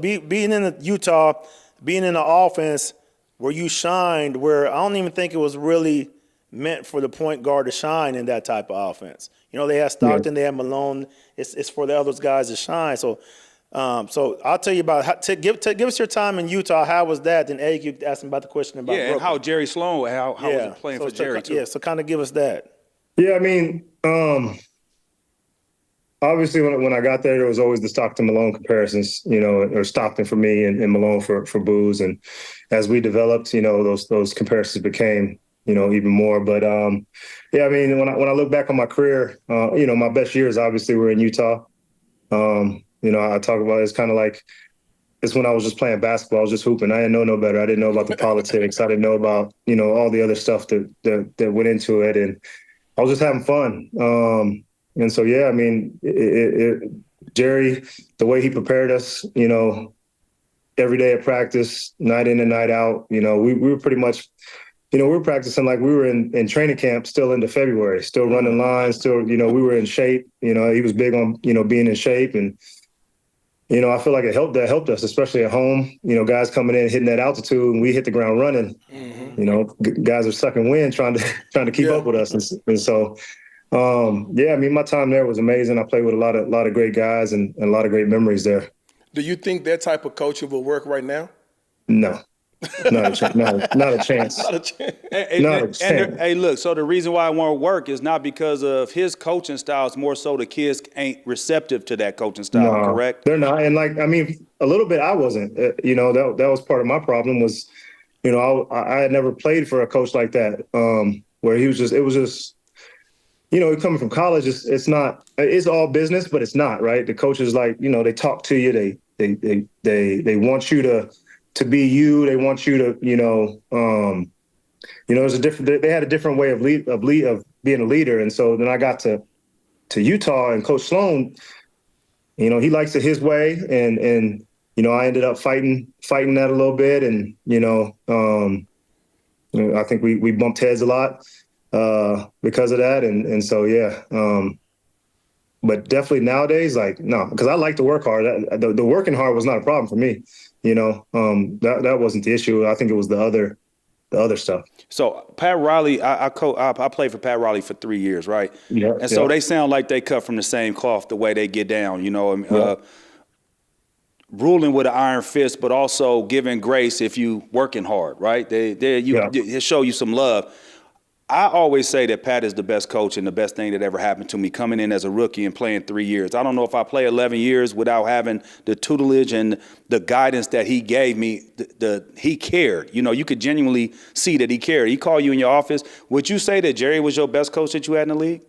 being in Utah, being in the offense where you shined, where I don't even think it was really meant for the point guard to shine in that type of offense. You know, they had Stockton, they had Malone. It's for the other guys to shine. So I'll tell you about give us your time in Utah. How was that? Then Egg, you asked me about the question about Brooklyn. And how Jerry Sloan, how was it playing for Jerry too? Yeah, so kind of give us that. Yeah, I mean, obviously when I got there was always the Stockton Malone comparisons, you know, or Stockton for me and Malone for Booz. And as we developed, you know, those comparisons became, you know, even more. But yeah, I mean, when I look back on my career, you know, my best years obviously were in Utah. You know, I talk about it's kind of like it's when I was just playing basketball. I was just hooping. I didn't know no better. I didn't know about the politics. I didn't know about, you know, all the other stuff that went into it. And I was just having fun. And so, yeah, I mean, Jerry, the way he prepared us, you know, every day at practice, night in and night out, you know, we were pretty much, you know, we were practicing like we were in training camp still into February, still running lines, still, you know, we were in shape. You know, he was big on, you know, being in shape. And, you know, I feel like that helped us, especially at home. You know, guys coming in, hitting that altitude, and we hit the ground running. Mm-hmm. You know, guys are sucking wind trying to keep up with us. And so, yeah, I mean, my time there was amazing. I played with a lot of great guys and a lot of great memories there. Do you think that type of coaching will work right now? No. Not a chance. Not a chance. Not a chance. Hey, look, so the reason why it won't work is not because of his coaching style. It's more so the kids ain't receptive to that coaching style, correct? They're not. And, like, I mean, a little bit I wasn't. You know, that was part of my problem was, you know, I had never played for a coach like that, where it was just, you know, coming from college, it's all business, but it's not, right? The coaches, like, you know, they talk to you. They want you to be you. They want you to, you know, they had a different way of being a leader. And so then I got to Utah, and Coach Sloan, you know, he likes it his way. And, you know, I ended up fighting that a little bit. And, you know, I think we bumped heads a lot because of that. And so, yeah. But definitely nowadays, like, no, because I like to work hard. The working hard was not a problem for me. You know, that wasn't the issue. I think it was the other stuff. So Pat Riley, I played for Pat Riley for 3 years, right? Yeah. And so they sound like they cut from the same cloth the way they get down. You know, ruling with an iron fist, but also giving grace if you working hard, right? They show you some love. I always say that Pat is the best coach and the best thing that ever happened to me coming in as a rookie and playing 3 years. I don't know if I play 11 years without having the tutelage and the guidance that he gave me. He cared. You know, you could genuinely see that he cared. He called you in your office. Would you say that Jerry was your best coach that you had in the league?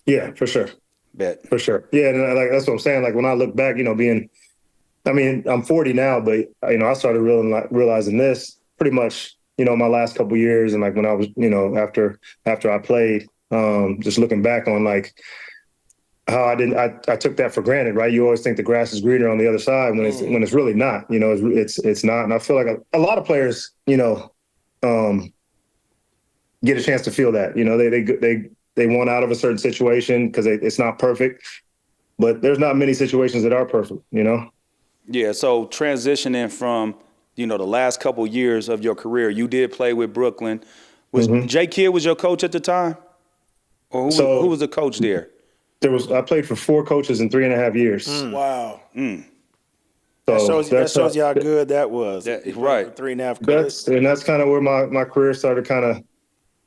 Yeah, for sure. Bet. For sure. Yeah, and like that's what I'm saying. Like when I look back, you know, I'm 40 now, but, you know, I started realizing this pretty much, you know, my last couple of years, and like when I was, you know, after I played, just looking back on like how I took that for granted, right? You always think the grass is greener on the other side when it's really not, you know, it's not. And I feel like a lot of players, you know, get a chance to feel that, you know, they want out of a certain situation because it's not perfect, but there's not many situations that are perfect, you know? Yeah. So transitioning from, you know, the last couple years of your career, you did play with Brooklyn. Was Jay Kidd was your coach at the time? Or who was the coach there? I played for 4 coaches in 3.5 years. Wow. So that shows you how good that was. Right. 3.5 coaches. That's kind of where my career started kind of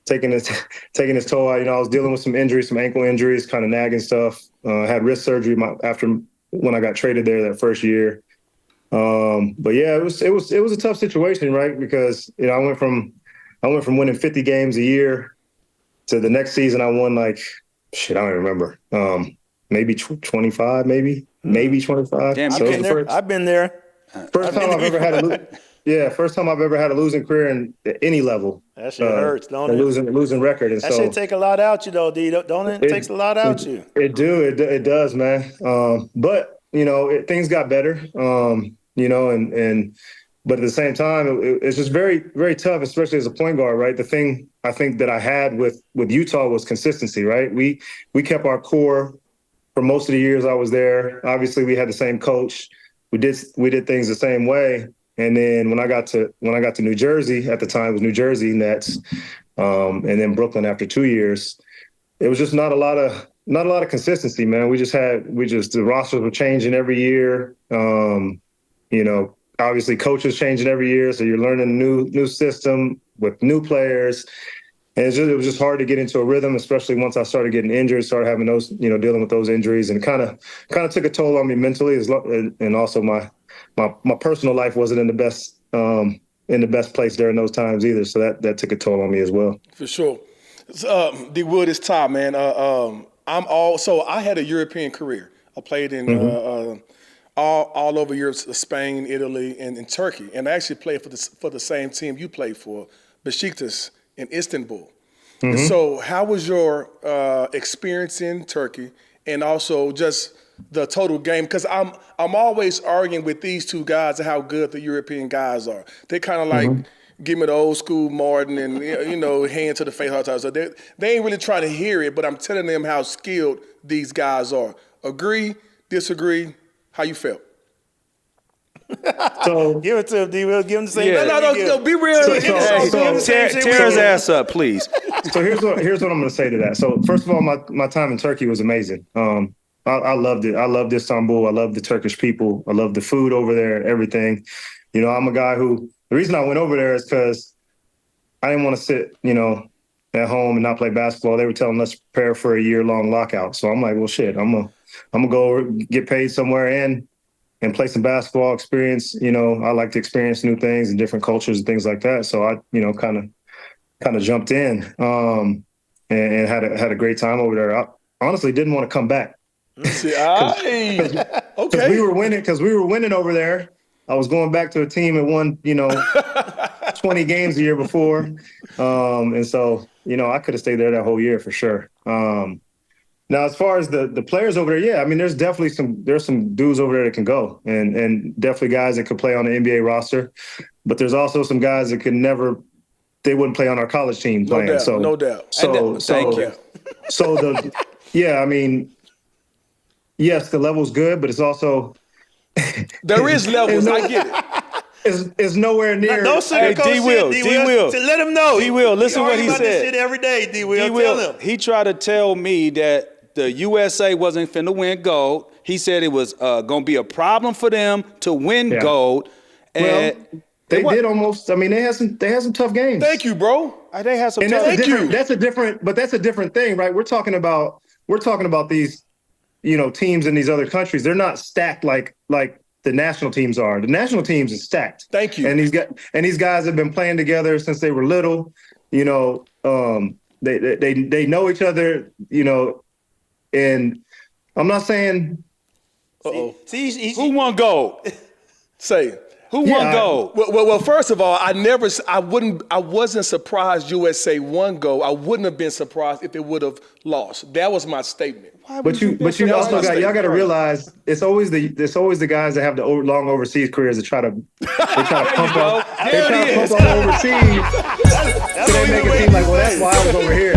taking its toll. You know, I was dealing with some injuries, some ankle injuries, kind of nagging stuff. Had wrist surgery when I got traded there that first year. But yeah, it was a tough situation, right? Because, you know, I went from winning 50 games a year to the next season I won like, I don't remember. Maybe 25, maybe 25. Damn, I've been there. First time I've ever had a losing career in any level. That shit hurts, don't it? Losing record. And that shit take a lot out you though, D. Don't it? It takes a lot out you. It does, man. But, you know, things got better. You know, but at the same time, it's just very, very tough, especially as a point guard, right? The thing I think that I had with Utah was consistency, right? We kept our core for most of the years I was there. Obviously, we had the same coach. we did things the same way. And then when I got to New Jersey, at the time it was New Jersey Nets, and then Brooklyn after 2 years, it was just not a lot of consistency, man. The rosters were changing every year. Obviously coaches changing every year, so you're learning a new system with new players. And it was just hard to get into a rhythm, especially once I started getting injured, started having those, dealing with those injuries, and kind of took a toll on me mentally, and also my personal life wasn't in the best place during those times either. So that took a toll on me as well. For sure. D. Wood, it's time, man. So I had a European career. I played in all over Europe, Spain, Italy, and in Turkey, and I actually played for the same team you played for, Besiktas in Istanbul. And so how was your experience in Turkey, and also just the total game? Because I'm always arguing with these two guys how good the European guys are. They kind of like give me the old school Martin and hand to the face all the time. So they ain't really trying to hear it, but I'm telling them how skilled these guys are. Agree, disagree? How you felt? So Give it to him, D. Will. Give him the same. Yeah. No, be real. Tear his ass up, please. So here's what I'm going to say to that. So first of all, my time in Turkey was amazing. I loved it. I loved Istanbul. I loved the Turkish people. I loved the food over there, everything. I'm a guy the reason I went over there is because I didn't want to sit, at home and not play basketball. They were telling us to prepare for a year-long lockout. So I'm like, well, shit, I'm gonna go get paid somewhere and play some basketball, experience. I like to experience new things and different cultures and things like that. So I, kind of jumped in and had a great time over there. I honestly didn't want to come back. Okay. Because we were winning over there. I was going back to a team that won, 20 games a year before. And so, I could have stayed there that whole year for sure. Now, as far as the players over there, yeah, I mean, there's some dudes over there that can go, and definitely guys that could play on the NBA roster. But there's also some guys that they wouldn't play on our college team playing. No doubt. Thank you. So I mean, yes, the level's good, but it's also there is levels. I get it. Is nowhere near. Don't sugarcoat D. Will, shit, D. Will. Let him know. D. Will, listen what he about said. This shit every day, D. Will. D. Will, Tell him. he tried to tell me that the USA wasn't finna win gold. He said it was going to be a problem for them to win gold. Well, they did almost. I mean, they had some tough games. Thank you, bro. They had some And tough that's a different thing, right? We're talking about these, teams in these other countries. They're not stacked like the national teams are. The national teams is stacked. Thank you. And these guys have been playing together since they were little. They know each other. And I'm not saying. See, Who won gold? Say it. Who won gold? Well, first of all, I wasn't surprised USA won gold. I wouldn't have been surprised if it would have lost. That was my statement. But you also y'all got to realize it's always the guys that have the long overseas careers that try to pump up overseas. So they make it seem like, well, that's why I was over here.